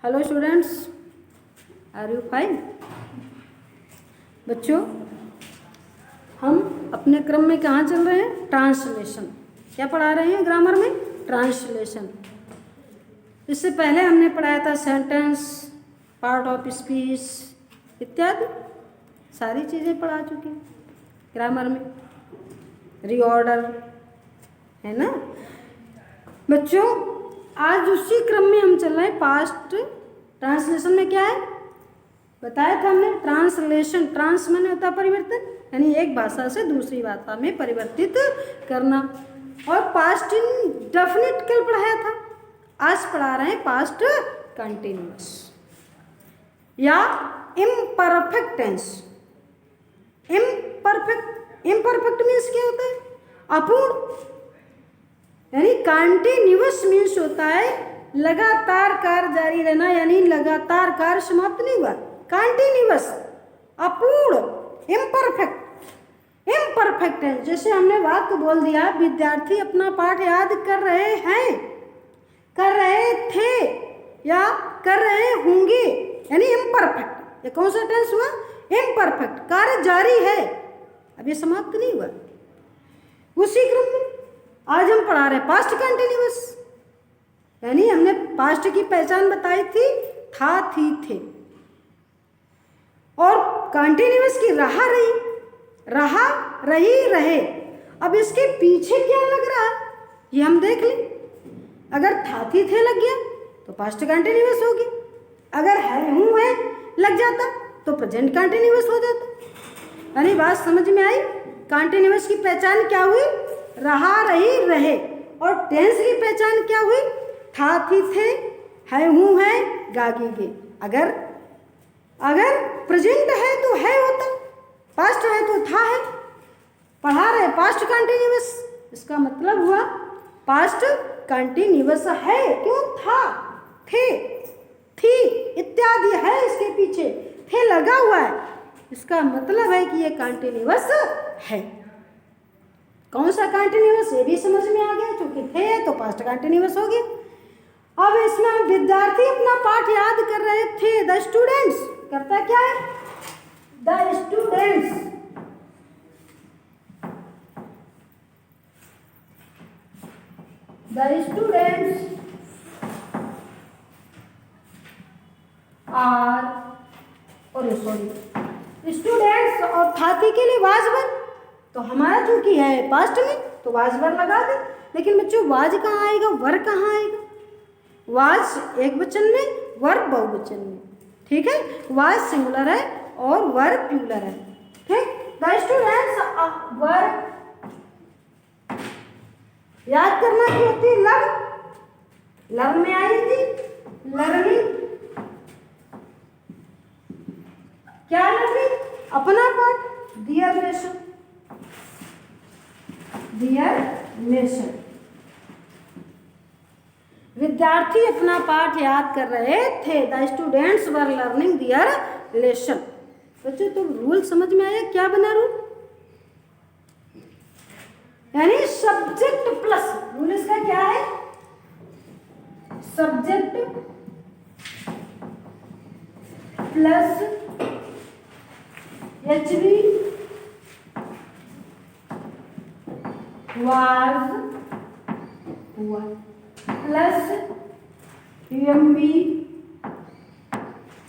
Hello students, are you fine? बच्चों, हम अपने क्रम में कहाँ चल रहे हैं? ट्रांसलेशन। क्या पढ़ा रहे हैं ग्रामर में? ट्रांसलेशन। इससे पहले हमने पढ़ाया था सेंटेंस, पार्ट ऑफ स्पीच इत्यादि सारी चीज़ें पढ़ा चुके हैं ग्रामर में। रीऑर्डर है ना बच्चों। आज उसी क्रम में हम चल रहे हैं। पास्ट ट्रांसलेशन में क्या है बताया था हमने? ट्रांसलेशन, ट्रांस माने होता परिवर्तन, यानी एक भाषा से दूसरी भाषा में परिवर्तित करना। और पास्ट इंडेफिनिट कल पढ़ाया था, आज पढ़ा रहे हैं पास्ट कंटिन्यूअस या इम्परफेक्ट टेंस। इम्परफेक्ट मीन्स क्या होता है? अपूर्ण। यानी कंटिन्यूअस मीन्स होता है लगातार कार्य जारी रहना, यानी लगातार कार्य समाप्त नहीं हुआ। कंटिन्यूअस, अपूर्ण, इम्परफेक्ट है। जैसे हमने वाक्य बोल दिया, विद्यार्थी अपना पाठ याद कर रहे हैं, कर रहे थे या कर रहे होंगे, यानी इम्परफेक्ट। ये कौन सा टेंस हुआ? इम्परफेक्ट। कार्य जारी है, अब ये समाप्त नहीं हुआ। उसी क्रम में आज हम पढ़ा रहे पास्ट कंटिन्यूअस, यानी हमने पास्ट की पहचान बताई थी, था, थी, थे। और कंटिन्यूअस की रहा, रही, रहे। अब इसके पीछे क्या लग रहा है ये हम देख लें। अगर था, थी, थे लग गया तो पास्ट कंटिन्यूअस हो गया। अगर है, हूँ, है लग जाता तो प्रेजेंट कंटिन्यूअस हो जाता। यानी बात समझ में आई? कंटिन्यूअस की पहचान क्या हुई? रहा, रही, रहे। और टेंस की पहचान क्या हुई? था, थी, थे, है, हूँ, है, गागी, गे। अगर प्रेजेंट है तो है होता, पास्ट है तो था है। पढ़ा रहे पास्ट कंटिन्यूअस, इसका मतलब हुआ पास्ट कंटिन्यूअस है। क्यों? था, थे, थी इत्यादि है इसके पीछे, थे लगा हुआ है, इसका मतलब है कि ये कंटिन्यूअस है। कौन सा कंटिन्यूअस ये भी समझ में आ गया, क्योंकि थे तो पास्ट कंटिन्यूअस हो गया। अब इसमें विद्यार्थी अपना पाठ याद कर रहे थे। द स्टूडेंट्स करता क्या है? द स्टूडेंट्स आर, और सॉरी, स्टूडेंट्स और थाती के लिए वाज वर, तो हमारा चूंकि है पास्ट में तो वाज वर लगा दे। लेकिन बच्चों वाज कहाँ आएगा, वर कहाँ आएगा? वाज एक वचन में, वर बहुवचन में। ठीक है, वाज सिंगुलर है और वर प्लूरल है। ठीक, द स्टूडेंट्स वर, याद करना की होती है लर्न में आई थी लर्निंग। क्या लर्निंग? अपना पाठ, डियर नेशन। विद्यार्थी अपना पाठ याद कर रहे थे। The students were learning their lesson. बच्चों तो रूल समझ में आया? क्या बना रूल? यानी सब्जेक्ट प्लस, रूल इसका क्या है? सब्जेक्ट प्लस HV वाज हुआ प्लस UMB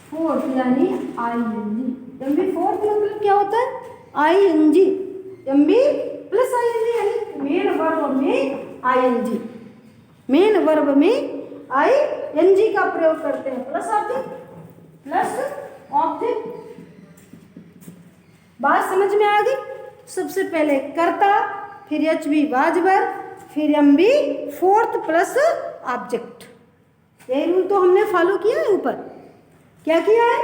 फोर्थ यानी ING। MB फोर्थ मतलब क्या होता है? ING। MB प्लस ING यानी मेन वर्ब में ING, मेन वर्ब में ING का प्रयोग करते हैं। Plus object. बात समझ में आ गई? सबसे पहले कर्ता, फिर HV वाजवर, फिर MB फोर्थ प्लस ऑब्जेक्ट। यही रूल तो हमने फॉलो किया है ऊपर। क्या किया है?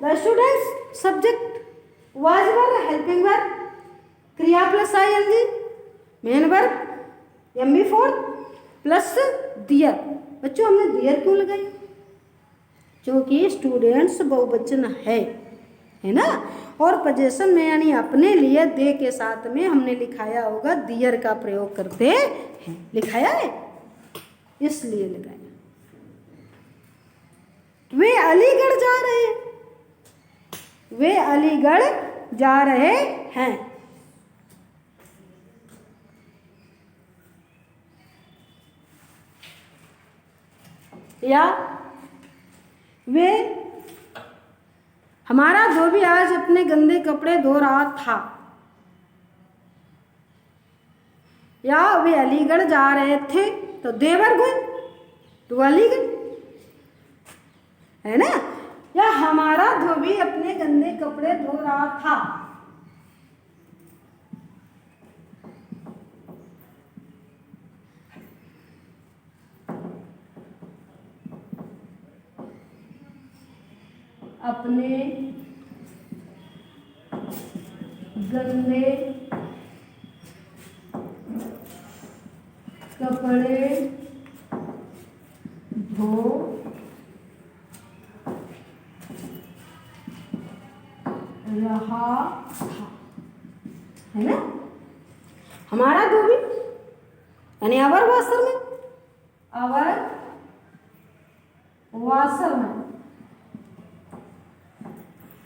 The students subject, was were helping verb, क्रिया plus ING, main verb, MB fourth plus there. बच्चों हमने दियर क्यों लगाई? क्योंकि स्टूडेंट्स बहुवचन है ना, और पोजीशन में यानी अपने लिए दे के साथ में हमने लिखाया होगा, दियर का प्रयोग करते हैं। लिखाया है इसलिए लगाया। जा रहे हैं, वे अलीगढ़ जा रहे हैं। या वे, हमारा धोबी आज अपने गंदे कपड़े धो रहा था। या वे अलीगढ़ जा रहे थे, तो देवर गए तो अलीगढ़, है ना। या हमारा धोबी अपने गंदे कपड़े धो रहा था। अपने गंदे कपड़े धो रहा था, है ना। हमारा धोबी यानी अवर वाशरमैन, अवर वाशरमैन,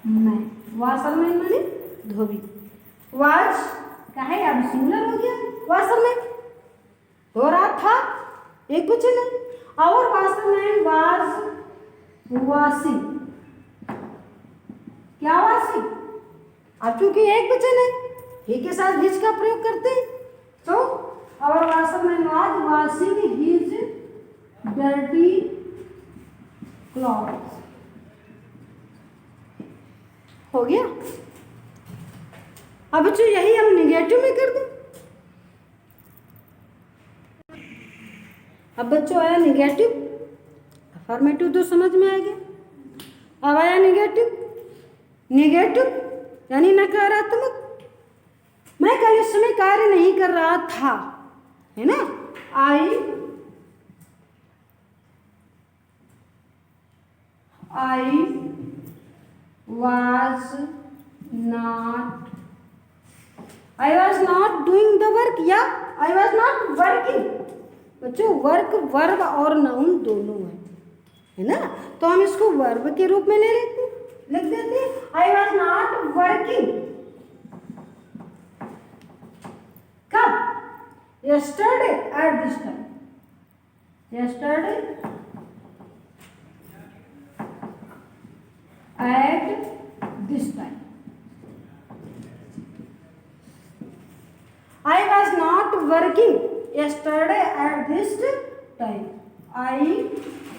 मैं वाशरमैन माने धोबी। वाज का है, अब सिंगुलर हो गया, वाशरमैन हो रहा था, एक वचन है। आवर वाशरमैन वाज वॉशिंग, क्या वॉशिंग, अब चूंकि एक वचन है, ही के साथ हिज का प्रयोग करते हैं, तो our washerman was washing his dirty clothes, हो गया। अब बच्चों यही हम निगेटिव में कर दें। अब बच्चों आया निगेटिव, अफर्मेटिव तो समझ में आ गया। अब आया निगेटिव, निगेटिव यानी नकारात्मक। मैं कल इस समय कार्य नहीं कर रहा था, है ना। आई was not doing the work, या I was not working। बच्चों वर्क वर्ब और नाउन दोनों है ना, तो हम इसको वर्ब के रूप में ले लेते, लिख देते हैं I was not working। कब? yesterday at this time, yesterday at this time। I was not working yesterday at this time, I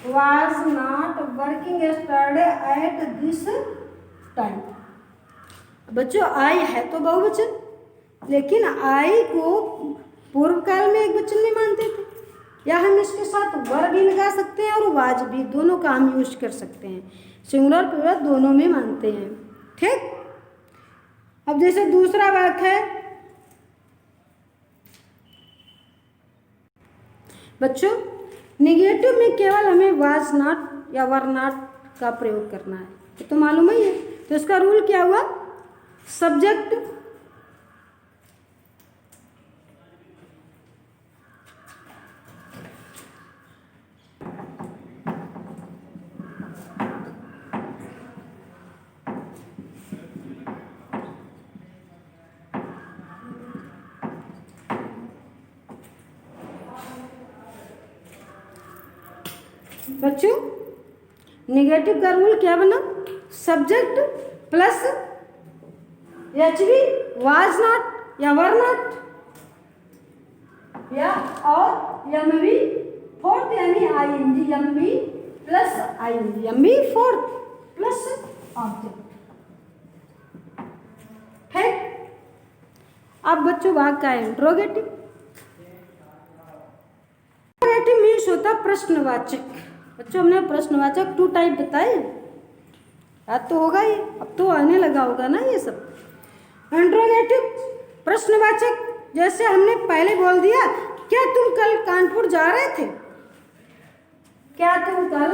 was not working yesterday at this time। बच्चों आई है तो बहुवचन, लेकिन आई को पूर्व काल में एक वचन में मानते थे, या हम इसके साथ वर भी लगा सकते हैं और वाज भी, दोनों का हम यूज कर सकते हैं, सिंगुलर प्लूरल दोनों में मानते हैं, ठीक। अब जैसे दूसरा वाक्य है बच्चों, निगेटिव में केवल हमें वाज नॉट या वर नॉट का प्रयोग करना है, ये तो मालूम ही है। तो इसका रूल क्या हुआ, सब्जेक्ट बच्चों, निगेटिव का रूल क्या बना, subject plus HV, was not या वर नॉट, या और एमवी फोर्थ यानी ING, MV plus ING, MV fourth plus object, ठीक। अब बच्चों भाग का है इंट्रोगेटिव। इंट्रोगेटिव मीन्स होता प्रश्नवाचक। बच्चों हमने प्रश्नवाचक 2 टाइप बताए, याद तो होगा ये, अब तो आने लगा होगा ना ये सब। इंट्रोगेटिव प्रश्नवाचक, जैसे हमने पहले बोल दिया, क्या तुम कल कानपुर जा रहे थे, क्या तुम कल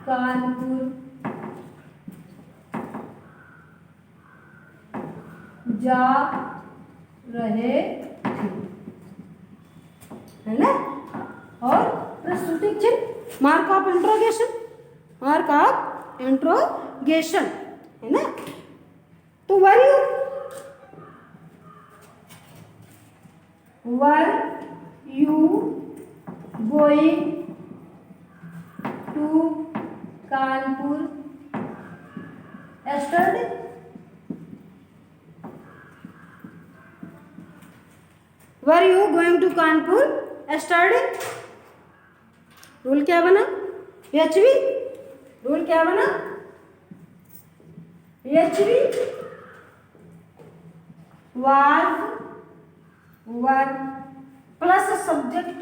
कानपुर जा रहे थे, है ना। और प्रस्तुति चिन्ह mark of interrogation, mark of interrogation, है ना। तो were you going to Kanpur yesterday? Were you going to Kanpur yesterday? Rule क्या बना? HV रूल क्या बना? HV was were plus subject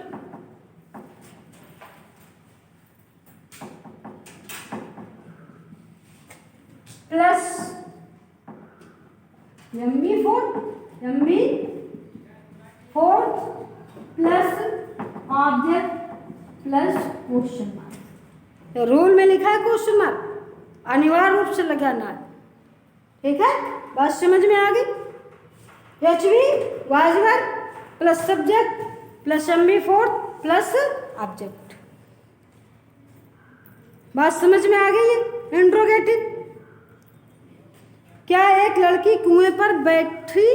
plus MB4 plus object plus question mark. Rule में लिखा है क्वेश्चन मार्क, अनिवार्य रूप से लगाना है, ठीक है। बात समझ में आ गई। HV was were plus subject plus MB4 plus object. बात समझ में आ गई है। इंट्रोगेटिव, क्या एक लड़की कुएं पर बैठी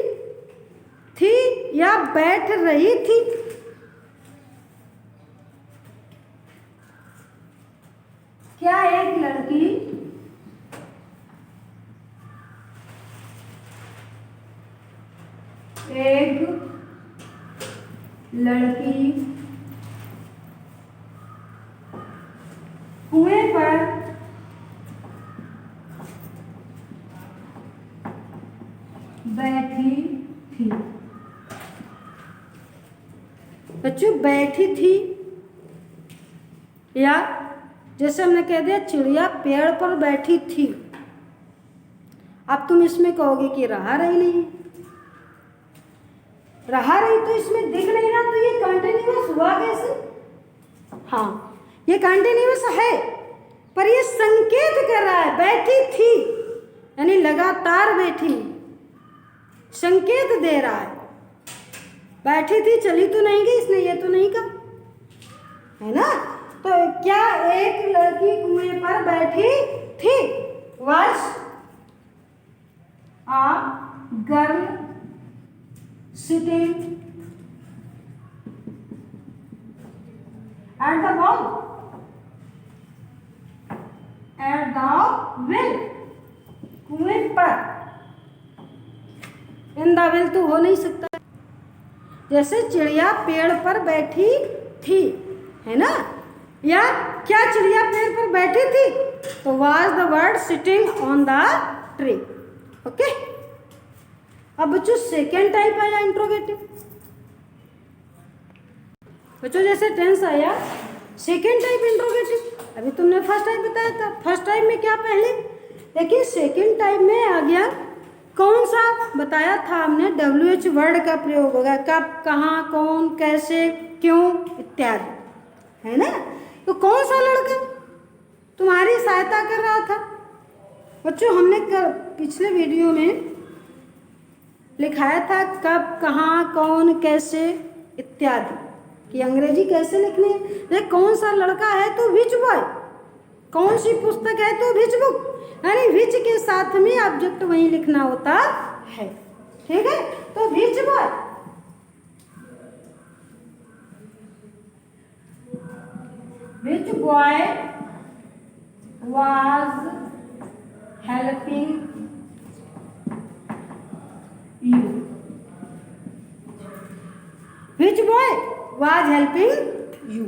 थी या बैठ रही थी? क्या एक लड़की कुएं पर बैठी थी? बच्चों बैठी थी, या जैसे हमने कह दिया चिड़िया पेड़ पर बैठी थी। अब तुम इसमें कहोगे कि रहा रही नहीं, रहा रही तो इसमें दिख नहीं रहा, तो ये कंटिन्यूअस हुआ कैसे? हाँ ये कंटिन्यूअस है, पर ये संकेत कर रहा है बैठी थी, यानी लगातार बैठी, संकेत दे रहा है। बैठी थी, चली तो नहीं गई, इसने ये तो नहीं कहा, है ना। तो क्या एक लड़की कुएं पर बैठी थी? Was a girl sitting at the well? At the well, कुएं पर। इन द वेल तो हो नहीं सकता, जैसे चिड़िया पेड़ पर बैठी थी, है ना। या क्या चिड़िया पेड़ पर बैठी थी? तो was the bird sitting on the tree? Okay. अब बच्चों सेकेंड टाइप आया इंट्रोगेटिव। बच्चों जैसे टेंस आया, सेकेंड टाइप इंट्रोगेटिव। अभी तुमने फर्स्ट टाइप बताया था, फर्स्ट टाइप में क्या पहले, लेकिन सेकेंड टाइप में आ गया कौन सा बताया था हमने, WH वर्ड का प्रयोग होगा, कब, कहाँ, कौन, कैसे, क्यों इत्यादि, है ना। तो कौन सा लड़का तुम्हारी सहायता कर रहा था? बच्चों हमने पिछले वीडियो में लिखाया था कब, कहाँ, कौन, कैसे इत्यादि, कि अंग्रेजी कैसे लिखनी है। कौन सा लड़का है तो विच बॉय, कौन सी पुस्तक है तो विच बुक, यानी विच के साथ में ऑब्जेक्ट वहीं लिखना होता है, ठीक है। तो which boy, which boy was helping you, which boy was helping you,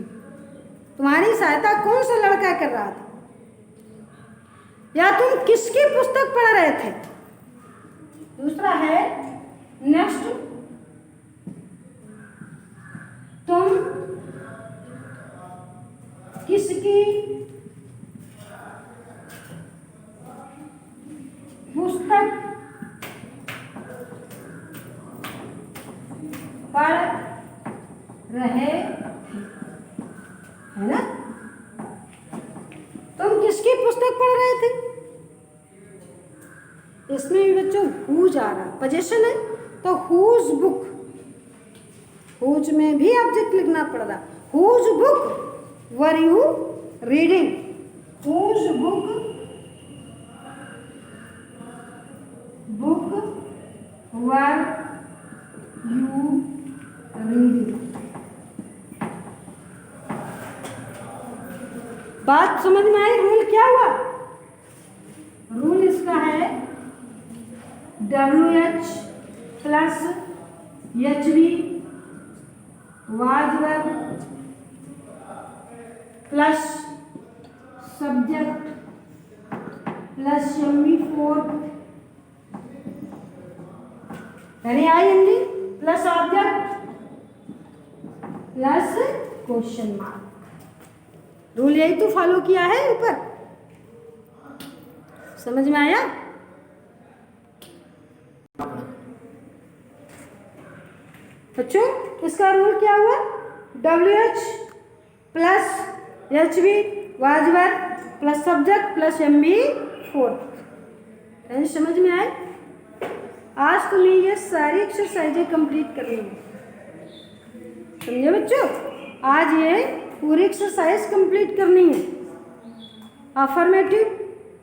तुम्हारी सहायता कौन सा लड़का कर रहा था, या तुम किसकी पुस्तक पढ़ रहे थे। दूसरा है नेक्स्ट, तुम किसकी पुस्तक पढ़ रहे थे, है ना। तुम किसकी पुस्तक पढ़ रहे थे? इसमें भी बच्चों हु जा रहा, पोजीशन है, तो हुज बुक, हुज में भी ऑब्जेक्ट लिखना पड़ रहा। Whose book were you reading? Whose book were you reading? बात समझ में आई? रूल क्या हुआ? रूल इसका है WH plus HV was verb plus subject plus MV fourth यानी ING plus object plus question mark. Rule यही तो फॉलो किया है ऊपर। समझ में आया? बच्चों इसका रूल क्या हुआ? WH plus HV was verb plus subject plus MV fourth. समझ में आए? आज तुम्हें ये सारी एक्सरसाइजें कंप्लीट करनी है। समझे बच्चों? आज ये पूरी एक्सरसाइज कंप्लीट करनी है। अफर्मेटिव,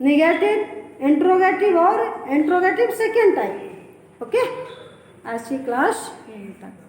नेगेटिव, इंट्रोगेटिव और इंट्रोगेटिव सेकेंड टाइप। ओके, आज की क्लास यहीं तक।